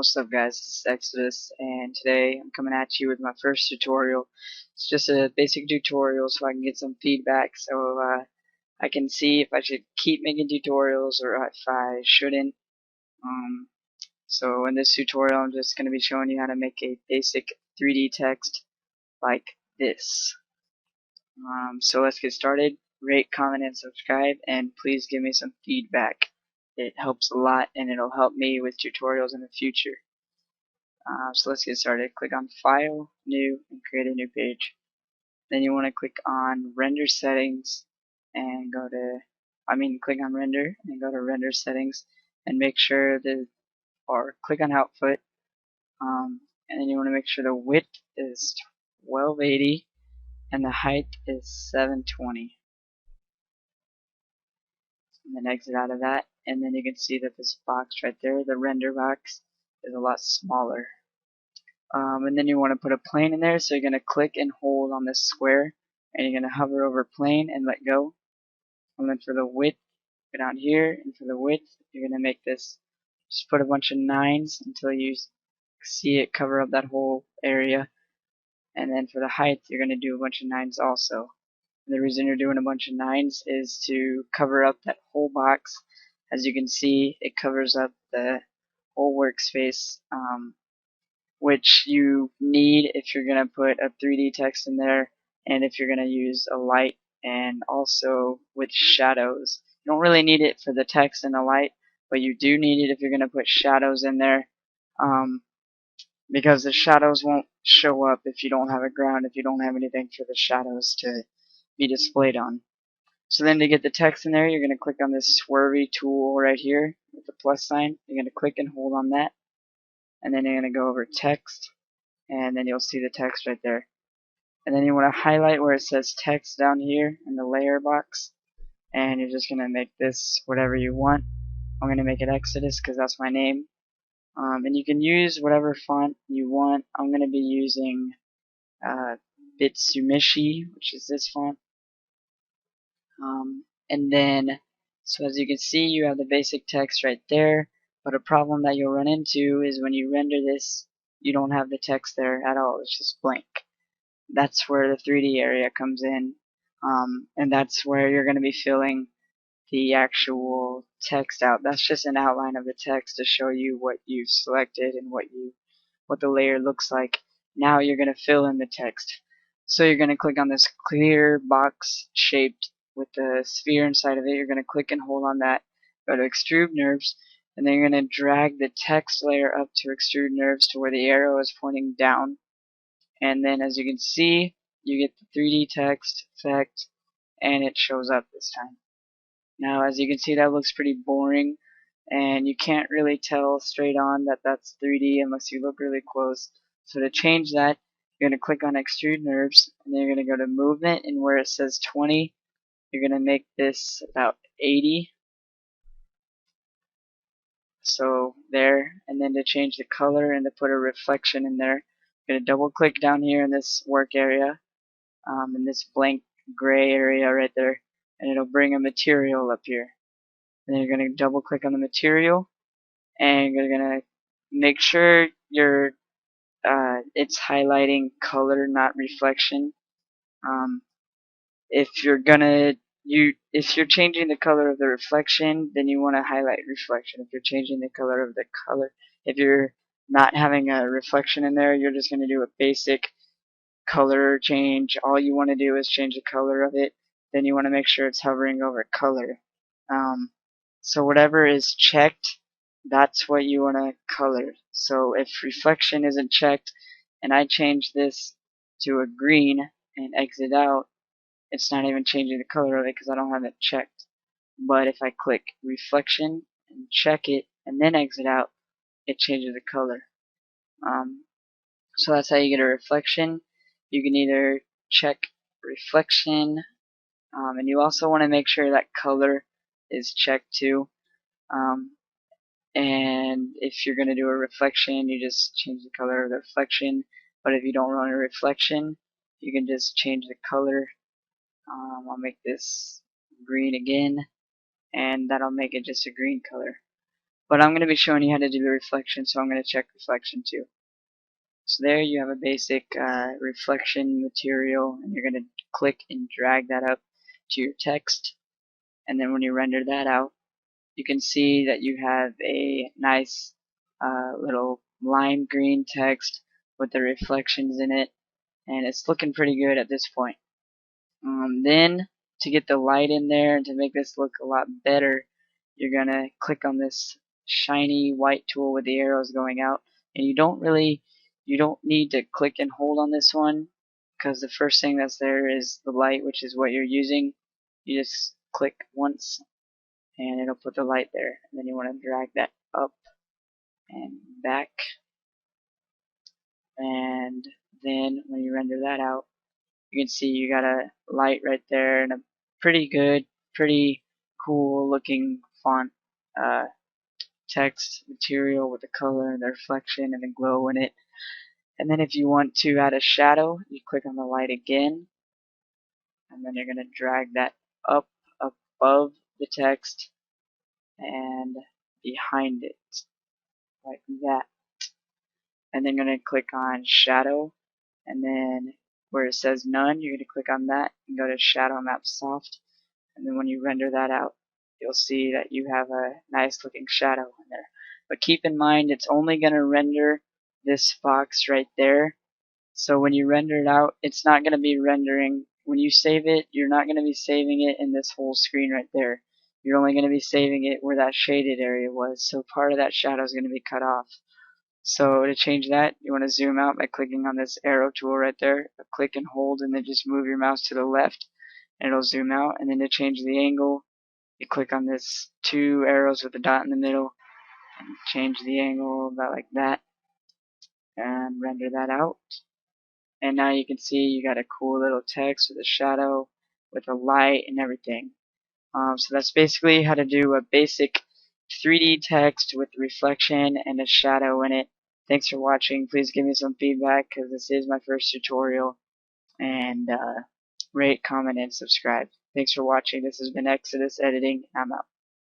What's up guys, this is Exodus, and today I'm coming at you with my first tutorial. It's just a basic tutorial so I can get some feedback so I can see if I should keep making tutorials or if I shouldn't. So in this tutorial I'm just going to be showing you how to make a basic 3D text like this. So let's get started. Rate, comment, and subscribe, and please give me some feedback. It helps a lot and it'll help me with tutorials in the future. So let's get started. Click on File, New, and create a new page. Then you want to click on Render Settings and click on Render and go to Render Settings and make sure click on Output. And then you want to make sure the width is 1280 and the height is 720. And then exit out of that, and then you can see that this box right there, the render box, is a lot smaller. And then you want to put a plane in there, so you're going to click and hold on this square, and you're going to hover over plane and let go. And then for the width, go down here, and for the width, you're going to make this, just put a bunch of 9s until you see it cover up that whole area. And then for the height, you're going to do a bunch of 9s also. And the reason you're doing a bunch of 9s is to cover up that whole box. As you can see, it covers up the whole workspace. Which you need if you're going to put a 3D text in there and if you're going to use a light and also with shadows. You don't really need it for the text and the light, but you do need it if you're going to put shadows in there, because the shadows won't show up if you don't have a ground, if you don't have anything for the shadows to be displayed on. So then to get the text in there, you're going to click on this swervy tool right here with the plus sign. You're going to click and hold on that, and then you're going to go over text, and then you'll see the text right there. And then you want to highlight where it says text down here in the layer box, and you're just going to make this whatever you want. I'm going to make it Exodus because that's my name. And you can use whatever font you want. I'm going to be using Bitsumishi, which is this font. And then, so as you can see, you have the basic text right there, but a problem that you'll run into is when you render this, you don't have the text there at all. It's just blank. That's where the 3D area comes in, and that's where you're going to be filling the actual text out. That's just an outline of the text to show you what you've selected and what the layer looks like. Now you're going to fill in the text. So you're going to click on this clear box shaped with the sphere inside of it. You're going to click and hold on that, go to extrude nerves, and then you're going to drag the text layer up to extrude nerves to where the arrow is pointing down. And then as you can see, you get the 3D text effect, and it shows up this time. Now as you can see, that looks pretty boring, and you can't really tell straight on that that's 3D unless you look really close. So to change that, you're going to click on extrude nerves, and then you're going to go to movement, and where it says 20, you're going to make this about 80. So there, and then to change the color and to put a reflection in there, you're going to double click down here in this work area, in this blank gray area right there, and it'll bring a material up here. And then you're going to double click on the material, and you're going to make sure it's highlighting color, not reflection. If you're changing the color of the reflection, then you want to highlight reflection. If you're changing the color of the color, if you're not having a reflection in there, you're just going to do a basic color change. All you want to do is change the color of it. Then you want to make sure it's hovering over color. So whatever is checked, that's what you want to color. So if reflection isn't checked and I change this to a green and exit out, it's not even changing the color of it because I don't have it checked. But if I click reflection and check it and then exit out, it changes the color. So that's how you get a reflection. You can either check reflection, and you also want to make sure that color is checked too. And if you're going to do a reflection, you just change the color of the reflection. But if you don't run a reflection, you can just change the color. I'll make this green again, and that'll make it just a green color. But I'm going to be showing you how to do the reflection, so I'm going to check reflection too. So there you have a basic reflection material, and you're going to click and drag that up to your text. And then when you render that out, you can see that you have a nice little lime green text with the reflections in it, and it's looking pretty good at this point. Then to get the light in there and to make this look a lot better, you're gonna click on this shiny white tool with the arrows going out, and you don't need to click and hold on this one, because the first thing that's there is the light, which is what you're using. You just click once and it'll put the light there, and then you want to drag that up and back, and then when you render that out, you can see you got a light right there and a pretty good, pretty cool looking font text material with the color and the reflection and the glow in it. And then if you want to add a shadow, you click on the light again, and then you're going to drag that up above the text and behind it like that. And then you're going to click on shadow, and then where it says none, you're going to click on that and go to shadow map soft, and then when you render that out, you'll see that you have a nice looking shadow in there. But keep in mind, it's only going to render this box right there. So when you render it out, it's not going to be rendering. When you save it, you're not going to be saving it in this whole screen right there. You're only going to be saving it where that shaded area was. So part of that shadow is going to be cut off. So to change that, you want to zoom out by clicking on this arrow tool right there. Click and hold, and then just move your mouse to the left, and it'll zoom out. And then to change the angle, you click on this two arrows with a dot in the middle, and change the angle about like that, and render that out. And now you can see you got a cool little text with a shadow, with a light and everything. So that's basically how to do a basic 3D text with reflection and a shadow in it. Thanks for watching. Please give me some feedback, because this is my first tutorial. And rate, comment, and subscribe. Thanks for watching. This has been Exodus Editing. I'm out.